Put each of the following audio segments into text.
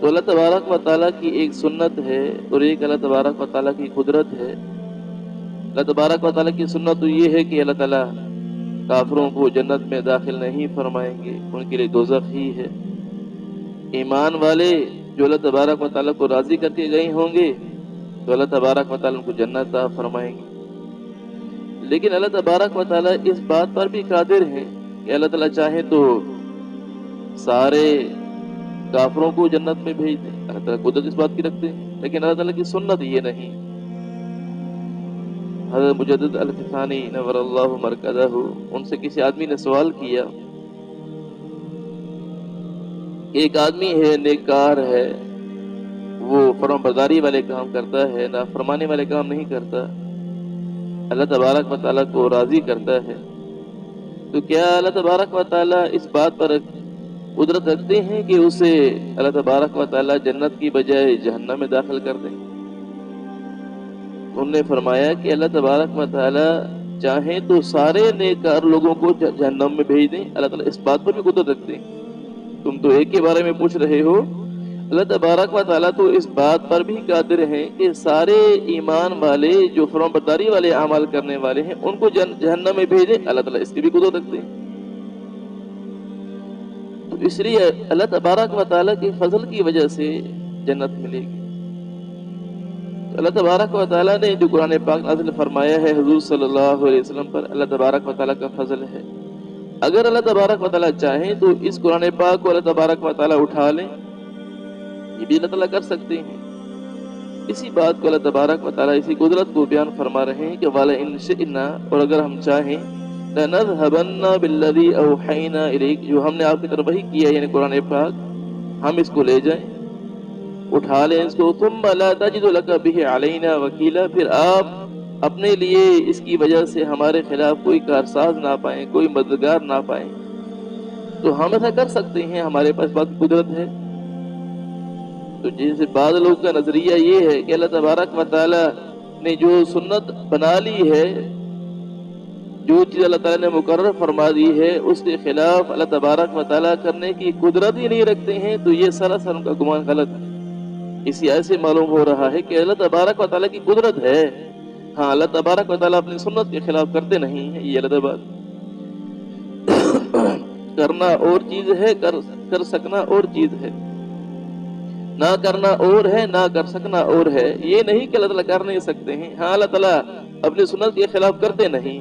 تو اللہ تبارک و تعالیٰ کی ایک سنت ہے اور ایک اللہ تبارک و تعالیٰ کی قدرت ہے۔ اللہ تبارک و تعالیٰ کی سنت تو یہ ہے کہ اللہ تعالیٰ کافروں کو جنت میں داخل نہیں فرمائیں گے، ان کے لیے دوزخ ہی ہے۔ ایمان والے جو اللہ تبارک و تعالیٰ کو راضی کر کے گئے ہوں گے تو اللہ تبارک و تعالیٰ ان کو جنت عطا فرمائیں گے۔ لیکن اللہ تبارک و تعالیٰ اس بات پر بھی قادر ہے کہ اللہ تعالیٰ چاہے تو سارے کافروں کو جنت میں بھیج دیں، اللہ تعالیٰ قدرت اس بات کی رکھتے ہیں، لیکن اللہ تعالیٰ کی سنت یہ نہیں۔ حضرت مجدد الفسانی نور اللہ مرکزہ، ان سے کسی آدمی نے سوال کیا کہ ایک آدمی ہے، نیکار ہے، وہ فرمان برداری والے کام کرتا ہے، نافرمانی والے کام نہیں کرتا، اللہ تبارک و تعالیٰ کو راضی کرتا ہے، تو کیا اللہ تبارک و تعالیٰ اس بات پر قدرت رکھتے ہیں کہ اسے اللہ تبارک و تعالیٰ جنت کی بجائے جہنم میں داخل کر دیں؟ انہوں نے فرمایا کہ اللہ تبارک و تعالیٰ چاہیں تو سارے نیکار لوگوں کو جہنم میں بھیج دیں، اللہ تعالیٰ اس بات پر بھی قدرت رکھتے ہیں۔ تم تو ایک کے بارے میں پوچھ رہے ہو، اللہ تبارک و تعالیٰ تو اس بات پر بھی قادر ہیں کہ سارے ایمان والے جو فرمانبرداری والے اعمال کرنے والے ہیں ان کو جہنم میں بھیجیں، اللہ تعالیٰ اس کی بھی قدرت رکھتے ہیں۔ تو اس لیے اللہ تبارک و تعالیٰ کے فضل کی وجہ سے جنت ملے گی۔ تو اللہ تبارک و تعالیٰ نے جو قرآن پاک نازل فرمایا ہے حضور صلی اللہ علیہ وسلم پر، اللہ تبارک و تعالیٰ کا فضل ہے۔ اگر اللہ تبارک و تعالیٰ چاہیں تو اس قرآن پاک کو اللہ تبارک و تعالیٰ اٹھا لیں، یہ بھی اللہ تعالیٰ کر سکتے ہیں۔ اسی بات کو اللہ تبارک و تعالیٰ اسی قدرت کو بیان فرما رہے ہیں کہ وَلَئِن شِئْنَا، اور اگر ہم چاہیں لَنَذْهَبَنَّ بِالَّذِي أَوْحَيْنَا إِلَيْكَ، جو ہم نے آپ کی طرف وحی کیا یعنی قرآن پاک، ہم اس کو لے جائیں، اٹھا لیں اس کو، ثُمَّ لَا تَجِدُ لَكَ بِهِ عَلَيْنَا وَكِيلًا، پھر آپ اپنے لیے اس کی وجہ سے ہمارے خلاف کوئی کارساز نہ پائیں، کوئی مددگار نہ پائیں، تو ہم ایسا کر سکتے ہیں، ہمارے پاس بات قدرت ہے۔ تو جیسے بعض لوگوں کا نظریہ یہ ہے کہ اللہ تبارک و تعالیٰ نے جو سنت بنا لی ہے، جو چیز اللہ تعالیٰ نے مقرر فرما دی ہے، اس کے خلاف اللہ تبارک و تعالیٰ کرنے کی قدرت ہی نہیں رکھتے ہیں، تو یہ سراسر ان کا گمان غلط ہے۔ اسی ایسے معلوم ہو رہا ہے کہ اللہ تبارک و تعالیٰ کی قدرت ہے، ہاں اللہ تبارک و تعالیٰ اپنی سنت کے خلاف کرتے نہیں ہیں، یہ اللہ بات۔ کرنا اور چیز ہے، کر سکنا اور چیز ہے، نہ کرنا اور ہے، نہ کر سکنا اور ہے۔ یہ نہیں کہ اللہ تعالیٰ کر نہیں سکتے ہیں، ہاں اللہ تعالیٰ اپنی سنت کے خلاف کرتے نہیں۔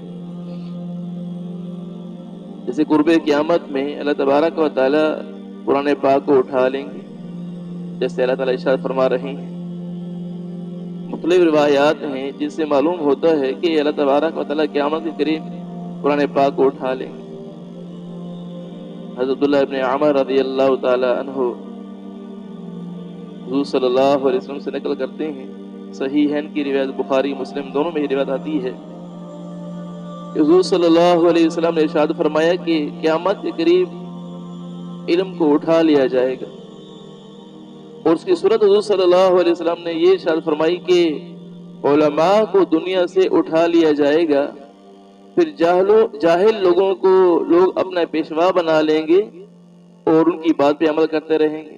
جیسے قرب قیامت میں اللہ تبارک و تعالیٰ قرآن پاک کو اٹھا لیں گے، جیسے اللہ تعالیٰ ارشاد فرما رہے ہیں۔ مختلف روایات ہیں جن سے معلوم ہوتا ہے کہ اللہ تبارک و تعالیٰ قیامت کے قریب قرآن پاک کو اٹھا لیں گے۔ حضرت عبداللہ ابن عمر رضی اللہ تعالیٰ عنہ حضور صلی اللہ علیہ وسلم سے نقل کرتے ہیں، صحیحین کی روایت، بخاری مسلم دونوں میں یہ روایت آتی ہے کہ حضور صلی اللہ علیہ وسلم نے ارشاد فرمایا کہ قیامت کے قریب علم کو اٹھا لیا جائے گا، اور اس کی صورت حضور صلی اللہ علیہ وسلم نے یہ ارشاد فرمائی کہ علماء کو دنیا سے اٹھا لیا جائے گا، پھر جاہل لوگوں کو لوگ اپنا پیشوا بنا لیں گے اور ان کی بات پہ عمل کرتے رہیں گے۔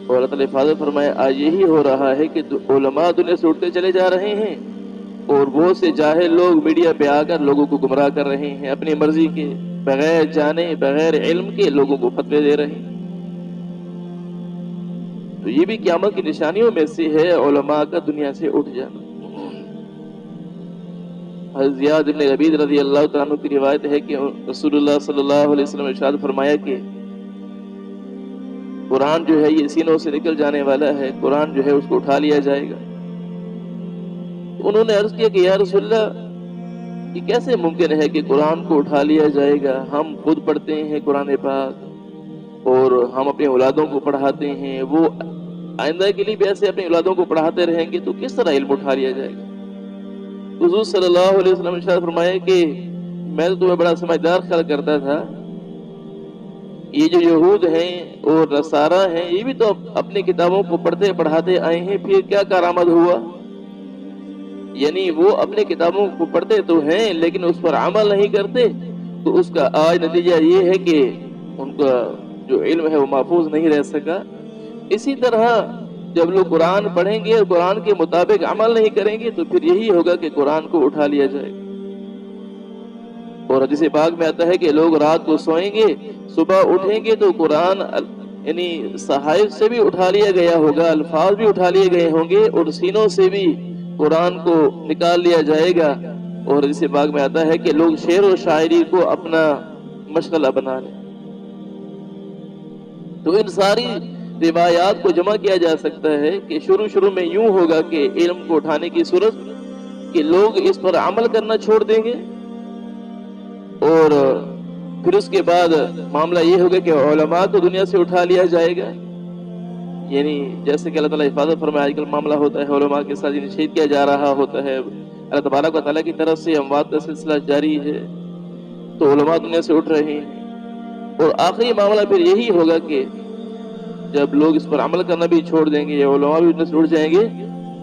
اور اللہ تعالیٰ حفاظت فرمائے، آج یہی ہو رہا ہے کہ علماء دنیا سے اٹھتے چلے جا رہے ہیں اور بہت سے جاہل لوگ میڈیا پہ آ کر لوگوں کو گمراہ کر رہے ہیں، اپنی مرضی کے، بغیر جانے بغیر علم کے لوگوں کو فتوے دے رہے ہیں۔ تو یہ بھی قیامت کی نشانیوں میں سے ہے علماء کا دنیا سے اٹھ جانا۔ حضرت زیاد بن عبید رضی اللہ تعالیٰ عنہ کی روایت ہے کہ رسول اللہ صلی اللہ علیہ وسلم نے ارشاد فرمایا کہ قرآن جو ہے یہ سینوں سے نکل جانے والا ہے، قرآن جو ہے اس کو اٹھا لیا جائے گا۔ انہوں نے عرض کیا کہ یا رسول اللہ، یہ کیسے ممکن ہے کہ قرآن کو اٹھا لیا جائے گا؟ ہم خود پڑھتے ہیں قرآن پاک اور ہم اپنے اولادوں کو پڑھاتے ہیں، وہ آئندہ کے لیے بھی ایسے اپنی اولادوں کو پڑھاتے رہیں گے، تو کس طرح علم اٹھا لیا جائے گا؟ حضور صلی اللہ علیہ وسلم نے ارشاد فرمایا کہ میں تو تمہیں بڑا سمجھدار خیال کرتا تھا، یہ جو یہود ہیں اور نصارہ ہیں یہ بھی تو اپنی کتابوں کو پڑھتے پڑھاتے آئے ہیں، پھر کیا کارآمد ہوا؟ یعنی وہ اپنے کتابوں کو پڑھتے تو ہیں لیکن اس پر عمل نہیں کرتے، تو اس کا آج نتیجہ یہ ہے کہ ان کا جو علم ہے وہ محفوظ نہیں رہ سکا۔ اسی طرح جب لوگ قرآن پڑھیں گے اور قرآن کے مطابق عمل نہیں کریں گے تو پھر یہی ہوگا کہ قرآن کو اٹھا لیا جائے گا۔ اور حدیث پاک میں آتا ہے کہ لوگ رات کو سوئیں گے، صبح اٹھیں گے تو قرآن یعنی صحائف سے بھی اٹھا لیا گیا ہوگا، الفاظ بھی اٹھا لیے گئے ہوں گے، اور سینوں سے بھی قرآن کو نکال لیا جائے گا۔ اور حدیث پاک میں آتا ہے کہ لوگ شعر و شاعری کو اپنا مشغلہ بنا لیں۔ تو ان ساری روایات کو جمع کیا جا سکتا ہے کہ شروع میں یوں ہوگا کہ علم کو اٹھانے کی صورت کہ لوگ اس پر عمل کرنا چھوڑ دیں گے، اور پھر اس کے بعد معاملہ یہ ہوگا کہ علماء کو دنیا سے اٹھا لیا جائے گا۔ یعنی جیسے کہ اللہ تعالیٰ حفاظت فرمائے، آج کل معاملہ ہوتا ہے علماء کے ساتھ شہید کیا جا رہا ہوتا ہے، اللہ تبارک و تعالیٰ کی طرف سے اموات کا سلسلہ جاری ہے، تو علماء دنیا سے اٹھ رہے ہیں۔ اور آخری معاملہ پھر یہی ہوگا کہ جب لوگ اس پر عمل کرنا بھی چھوڑ دیں گے یا علماء بھی دنیا سے اٹھ جائیں گے،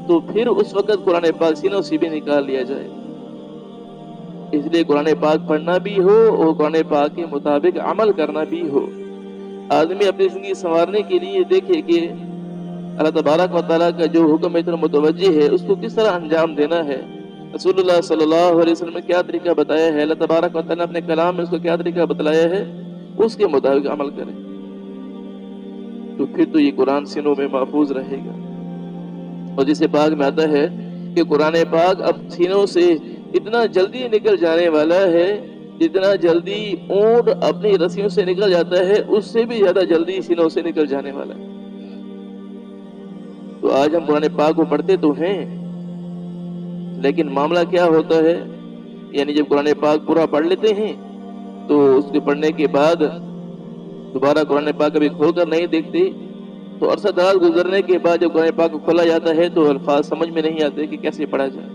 تو پھر اس وقت قرآن پاک سینوں سے بھی نکال لیا جائے گا۔ اس لیے قرآن پاک پڑھنا بھی ہو اور قرآن پاک کے مطابق عمل کرنا بھی ہو۔ آدمی اپنی زندگی سنوارنے کے لیے دیکھے کہ اللہ تبارک و تعالیٰ کا جو حکم اتنا متوجہ ہے اس کو کس طرح انجام دینا ہے۔ رسول اللہ صلی اللہ علیہ وسلم نے کیا طریقہ بتایا ہے، اللہ تبارک و تعالیٰ نے اپنے کلام میں اس کو کیا طریقہ بتلایا ہے، اس کے مطابق عمل کریں تو پھر تو یہ قرآن سینوں میں محفوظ رہے گا۔ اور جسے پاک میں آتا ہے کہ قرآن پاک اب سینوں سے اتنا جلدی نکل جانے والا ہے، جتنا جلدی اونٹ اپنی رسیوں سے نکل جاتا ہے اس سے بھی زیادہ جلدی سینوں سے نکل جانے والا ہے۔ تو آج ہم قرآن پاک کو پڑھتے تو ہیں، لیکن معاملہ کیا ہوتا ہے، یعنی جب قرآن پاک پورا پڑھ لیتے ہیں تو اس کے پڑھنے کے بعد دوبارہ قرآن پاک کبھی کھول کر نہیں دیکھتے، تو عرصہ دراز گزرنے کے بعد جب قرآن پاک کو کھولا جاتا ہے تو الفاظ سمجھ میں نہیں آتے کہ کیسے پڑھا جائے۔